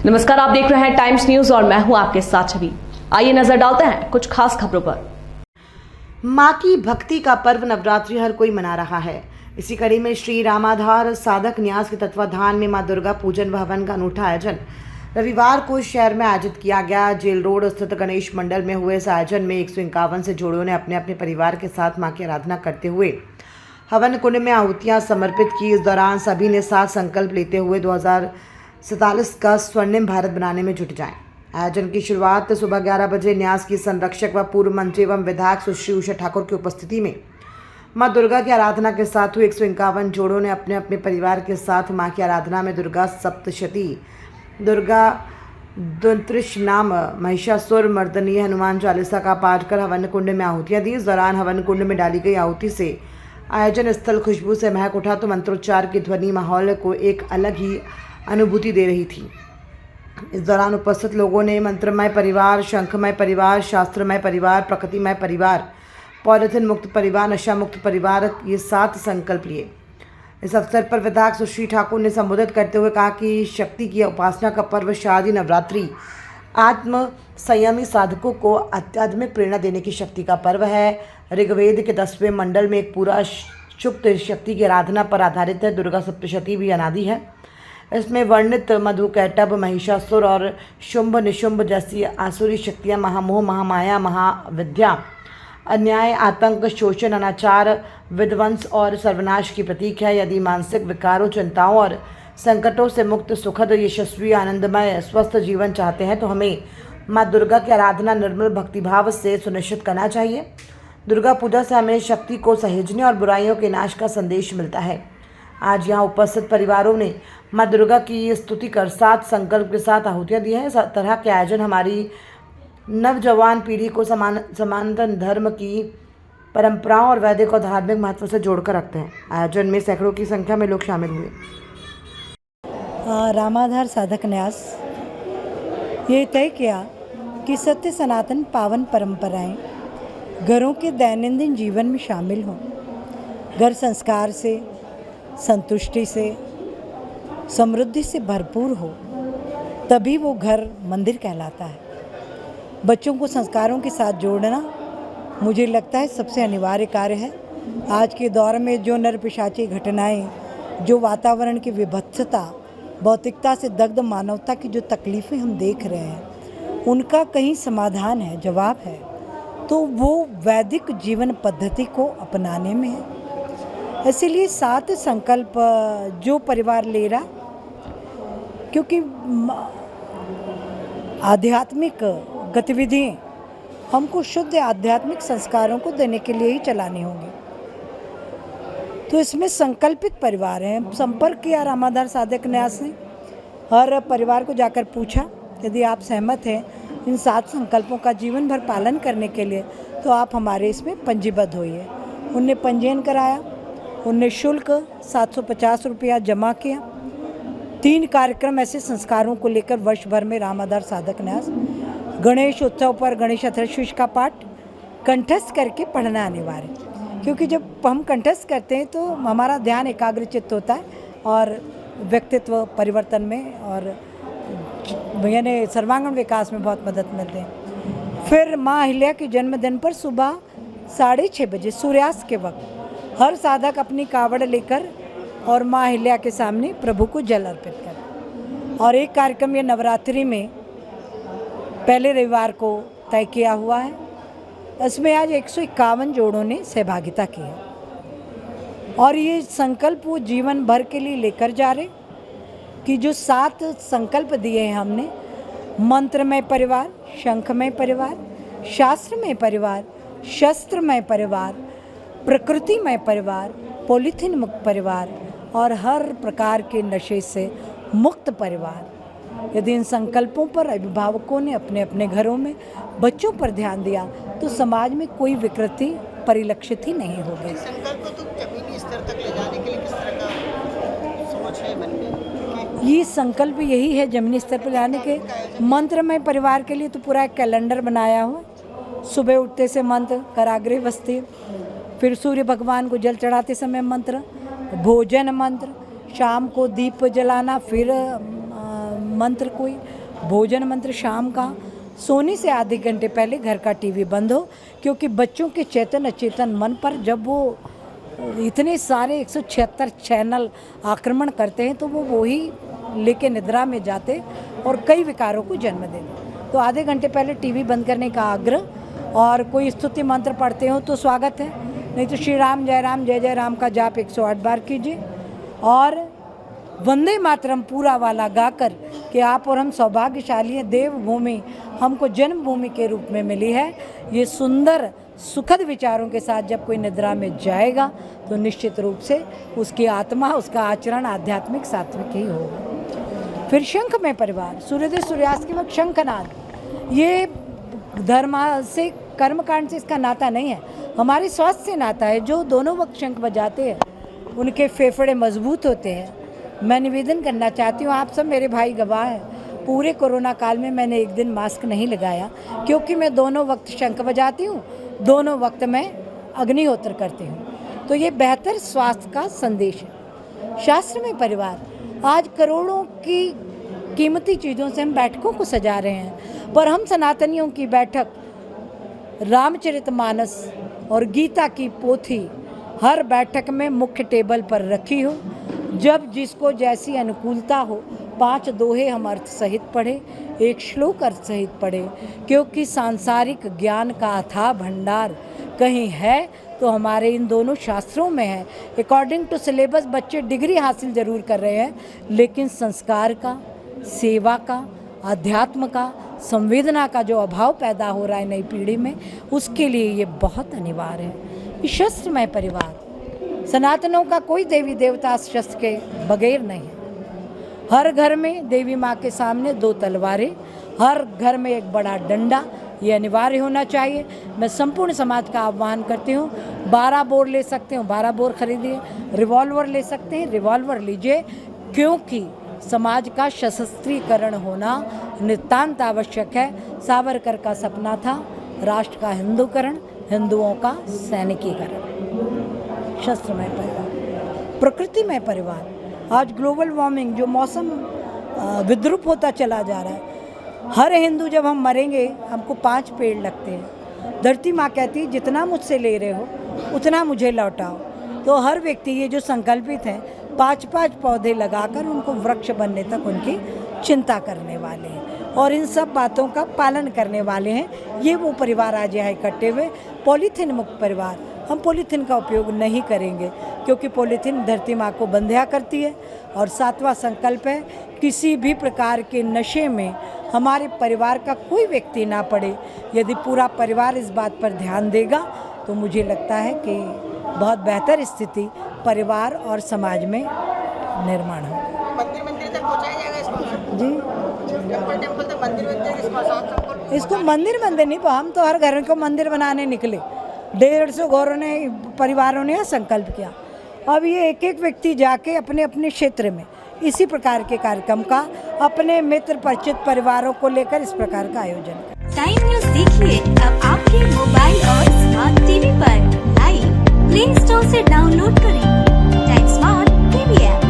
नमस्कार, आप देख रहे हैं टाइम्स न्यूज और मैं हूं आपके साथ छवि। आइए नजर डालते हैं कुछ खास खबरों पर। मां की भक्ति का पर्व नवरात्रि हर कोई मना रहा है। इसी कड़ी में श्री रामाधार साधक न्यास के तत्वाधान में मां दुर्गा पूजन व हवन का अनूठा आयोजन रविवार को शहर में आयोजित किया गया। जेल रोड स्थित गणेश मंडल में हुए इस आयोजन में 151 से जोड़ों ने अपने अपने परिवार के साथ मां की आराधना करते हुए हवन कुंड में आहुतियां समर्पित की। इस दौरान सभी ने साथ संकल्प लेते हुए 2047 का स्वर्णिम भारत बनाने में जुट जाएं। आयोजन की शुरुआत सुबह 11 बजे न्यास की संरक्षक व पूर्व मंत्री एवं विधायक सुश्री उषा ठाकुर की उपस्थिति में मां दुर्गा की आराधना के साथ हुई। 151 जोड़ों ने अपने अपने परिवार के साथ मां की आराधना में दुर्गा सप्तशती, दुर्गा दुंत्रिश नाम, महिषासुर मर्दनी, हनुमान चालीसा का पाठ कर हवन कुंड में आहुतियां दी। इस दौरान हवन कुंड में डाली गई आहुति से आयोजन स्थल खुशबू से महक उठा तो मंत्रोच्चार की ध्वनि माहौल को एक अलग ही अनुभूति दे रही थी। इस दौरान उपस्थित लोगों ने मंत्रमय परिवार, शंखमय परिवार, शास्त्रमय परिवार, प्रकृतिमय परिवार, पॉलिथीन मुक्त परिवार, नशा मुक्त परिवार, ये 7 संकल्प लिए। इस अवसर पर विधायक सुश्री ठाकुर ने संबोधित करते हुए कहा कि शक्ति की उपासना का पर्व शारदीय नवरात्रि आत्म संयमी साधकों को आध्यात्मिक प्रेरणा देने की शक्ति का पर्व है। ऋग्वेद के 10वें मंडल में एक पूरा शुक्त शक्ति की आराधना पर आधारित है। दुर्गा सप्तशती भी अनादि है। इसमें वर्णित मधुकैटभ, महिषासुर और शुंभ निशुंभ जैसी आसुरी शक्तियाँ महामोह, महामाया, महाविद्या, अन्याय, आतंक, शोषण, अनाचार, विध्वंस और सर्वनाश की प्रतीक है। यदि मानसिक विकारों, चिंताओं और संकटों से मुक्त, सुखद, यशस्वी, आनंदमय, स्वस्थ जीवन चाहते हैं तो हमें माँ दुर्गा की आराधना निर्मल भक्तिभाव से सुनिश्चित करना चाहिए। दुर्गा पूजा से हमें शक्ति को सहेजने और बुराइयों के नाश का संदेश मिलता है। आज यहाँ उपस्थित परिवारों ने माँ दुर्गा की स्तुति कर 7 संकल्प के साथ आहुतियाँ दी हैं। इस तरह के आयोजन हमारी नवजवान पीढ़ी को समानांतर धर्म की परंपराओं और वैदिक और धार्मिक महत्व से जोड़कर रखते हैं। आयोजन में सैकड़ों की संख्या में लोग शामिल हुए। रामाधार साधक न्यास ये तय किया कि सत्य, सनातन, पावन परंपराएं घरों के दैनंदिन जीवन में शामिल हों। घर संस्कार से, संतुष्टि से, समृद्धि से भरपूर हो, तभी वो घर मंदिर कहलाता है। बच्चों को संस्कारों के साथ जोड़ना मुझे लगता है सबसे अनिवार्य कार्य है। आज के दौर में जो नरपिशाची घटनाएं, जो वातावरण की विभत्सता, भौतिकता से दग्ध मानवता की जो तकलीफ़ें हम देख रहे हैं, उनका कहीं समाधान है, जवाब है, तो वो वैदिक जीवन पद्धति को अपनाने में है। इसीलिए 7 संकल्प जो परिवार ले रहा, क्योंकि आध्यात्मिक गतिविधियाँ हमको शुद्ध आध्यात्मिक संस्कारों को देने के लिए ही चलानी होंगी। तो इसमें संकल्पित परिवार हैं। संपर्क किया रामाधार साधक न्यास ने, हर परिवार को जाकर पूछा यदि आप सहमत हैं इन 7 संकल्पों का जीवन भर पालन करने के लिए तो आप हमारे इसमें पंजीबद्ध होइए। उनने पंजीयन कराया, उनने शुल्क 750 रुपया जमा किया। 3 कार्यक्रम ऐसे संस्कारों को लेकर वर्ष भर में रामाधार साधक न्यास गणेश उत्सव पर गणेश अथर्वशीर्ष का पाठ कंठस्थ करके पढ़ना अनिवार्य, क्योंकि जब हम कंठस्थ करते हैं तो हमारा ध्यान एकाग्रचित्त होता है और व्यक्तित्व परिवर्तन में और यानी सर्वांगीण विकास में बहुत मदद मिलती है। फिर माँ अहिल्या के जन्मदिन पर सुबह 6:30 बजे सूर्यास्त के वक्त हर साधक अपनी कावड़ लेकर और माँ अहिल्या के सामने प्रभु को जल अर्पित कर। और एक कार्यक्रम ये नवरात्रि में पहले रविवार को तय किया हुआ है। इसमें आज 151 जोड़ों ने सहभागिता की है और ये संकल्प वो जीवन भर के लिए लेकर जा रहे कि जो 7 संकल्प दिए हैं हमने, मंत्रमय परिवार, शंखमय परिवार, शास्त्रमय परिवार, शस्त्रमय परिवार, प्रकृतिमय परिवार, पॉलीथीन मुक्त परिवार और हर प्रकार के नशे से मुक्त परिवार। यदि इन संकल्पों पर अभिभावकों ने अपने अपने घरों में बच्चों पर ध्यान दिया तो समाज में कोई विकृति परिलक्षित ही नहीं होगी। संकल्प को तो जमीनी स्तर तक ले जाने के लिए किस तरह का सोच है मन में? ये संकल्प यही है जमीनी स्तर पर लाने के। मंत्रमय परिवार के लिए तो पूरा एक कैलेंडर बनाया हुआ। सुबह उठते से मंत्र, कराग्रे बस्ती, फिर सूर्य भगवान को जल चढ़ाते समय मंत्र, भोजन मंत्र, शाम को दीप जलाना, फिर मंत्र कोई भोजन मंत्र शाम का सोने से आधे घंटे पहले घर का टीवी बंद हो, क्योंकि बच्चों के चेतन अचेतन मन पर जब वो इतने सारे 176 चैनल आक्रमण करते हैं तो वो ही लेके निद्रा में जाते और कई विकारों को जन्म देते। तो आधे घंटे पहले टीवी बंद करने का आग्रह, और कोई स्तुति मंत्र पढ़ते हो तो स्वागत है, नहीं तो श्री राम जय जय राम का जाप 108 बार कीजिए। और वंदे मातरम पूरा वाला गाकर कि आप और हम सौभाग्यशाली हैं, देवभूमि हमको जन्मभूमि के रूप में मिली है। ये सुंदर सुखद विचारों के साथ जब कोई निद्रा में जाएगा तो निश्चित रूप से उसकी आत्मा, उसका आचरण आध्यात्मिक सात्विक ही होगा। फिर शंख में परिवार, सूर्योदय सूर्यास्त के वक्त शंखनाद, ये धर्म से कर्मकांड से इसका नाता नहीं है, हमारे स्वास्थ्य से नाता है। जो दोनों वक्त शंख बजाते हैं उनके फेफड़े मजबूत होते हैं। मैं निवेदन करना चाहती हूँ, आप सब मेरे भाई गवाह हैं, पूरे कोरोना काल में मैंने एक दिन मास्क नहीं लगाया, क्योंकि मैं दोनों वक्त शंख बजाती हूँ, दोनों वक्त मैं अग्निहोत्र करती हूँ। तो ये बेहतर स्वास्थ्य का संदेश है। शास्त्र में परिवार, आज करोड़ों की कीमती चीज़ों से हम बैठकों को सजा रहे हैं, पर हम सनातनियों की बैठक रामचरितमानस और गीता की पोथी हर बैठक में मुख्य टेबल पर रखी हो। जब जिसको जैसी अनुकूलता हो 5 दोहे हम अर्थ सहित पढ़े, 1 श्लोक अर्थ सहित पढ़े, क्योंकि सांसारिक ज्ञान का अथाह भंडार कहीं है तो हमारे इन दोनों शास्त्रों में है। अकॉर्डिंग टू सिलेबस बच्चे डिग्री हासिल जरूर कर रहे हैं, लेकिन संस्कार का, सेवा का, अध्यात्म का, संवेदना का जो अभाव पैदा हो रहा है नई पीढ़ी में, उसके लिए ये बहुत अनिवार्य है। शस्त्र में परिवार, सनातनों का कोई देवी देवता शस्त्र के बगैर नहीं है। हर घर में देवी माँ के सामने 2 तलवारें, हर घर में एक बड़ा डंडा, ये अनिवार्य होना चाहिए। मैं संपूर्ण समाज का आह्वान करती हूँ, 12 बोर ले सकते हो 12 बोर खरीदिए, रिवॉल्वर ले सकते हैं रिवॉल्वर लीजिए, क्योंकि समाज का सशस्त्रीकरण होना नितांत आवश्यक है। सावरकर का सपना था राष्ट्र का हिंदूकरण, हिंदुओं का सैनिकीकरण। शस्त्र में परिवार, प्रकृति में परिवार, आज ग्लोबल वार्मिंग जो मौसम विद्रुप होता चला जा रहा है, हर हिंदू जब हम मरेंगे हमको 5 पेड़ लगते हैं। धरती माँ कहती है जितना मुझसे ले रहे हो उतना मुझे लौटाओ। तो हर व्यक्ति ये जो संकल्पित है 5-5 पौधे लगाकर उनको वृक्ष बनने तक उनकी चिंता करने वाले हैं और इन सब बातों का पालन करने वाले हैं। ये वो परिवार आज यहाँ इकट्ठे हुए। पॉलीथीन मुक्त परिवार, हम पॉलीथीन का उपयोग नहीं करेंगे, क्योंकि पॉलीथीन धरती माँ को बंध्या करती है। और 7वां संकल्प है, किसी भी प्रकार के नशे में हमारे परिवार का कोई व्यक्ति ना पड़े। यदि पूरा परिवार इस बात पर ध्यान देगा तो मुझे लगता है कि बहुत बेहतर स्थिति परिवार और समाज में निर्माण हो। मंदिर तक पहुंचाया जाएगा इसको जी, टेम्पल तक मंदिर इसको मंदिर नहीं, हम तो हर घर को मंदिर बनाने निकले। 150 घरों ने, परिवारों ने संकल्प किया। अब ये एक व्यक्ति जाके अपने अपने क्षेत्र में इसी प्रकार के कार्यक्रम का अपने मित्र परिचित परिवारों को लेकर इस प्रकार का आयोजन करें। टाइम न्यूज़ देखिए अब आपके मोबाइल और स्मार्ट टीवी पर। लाइव प्ले स्टोर से डाउनलोड करें टाइम स्मार्ट टीवी ऐप।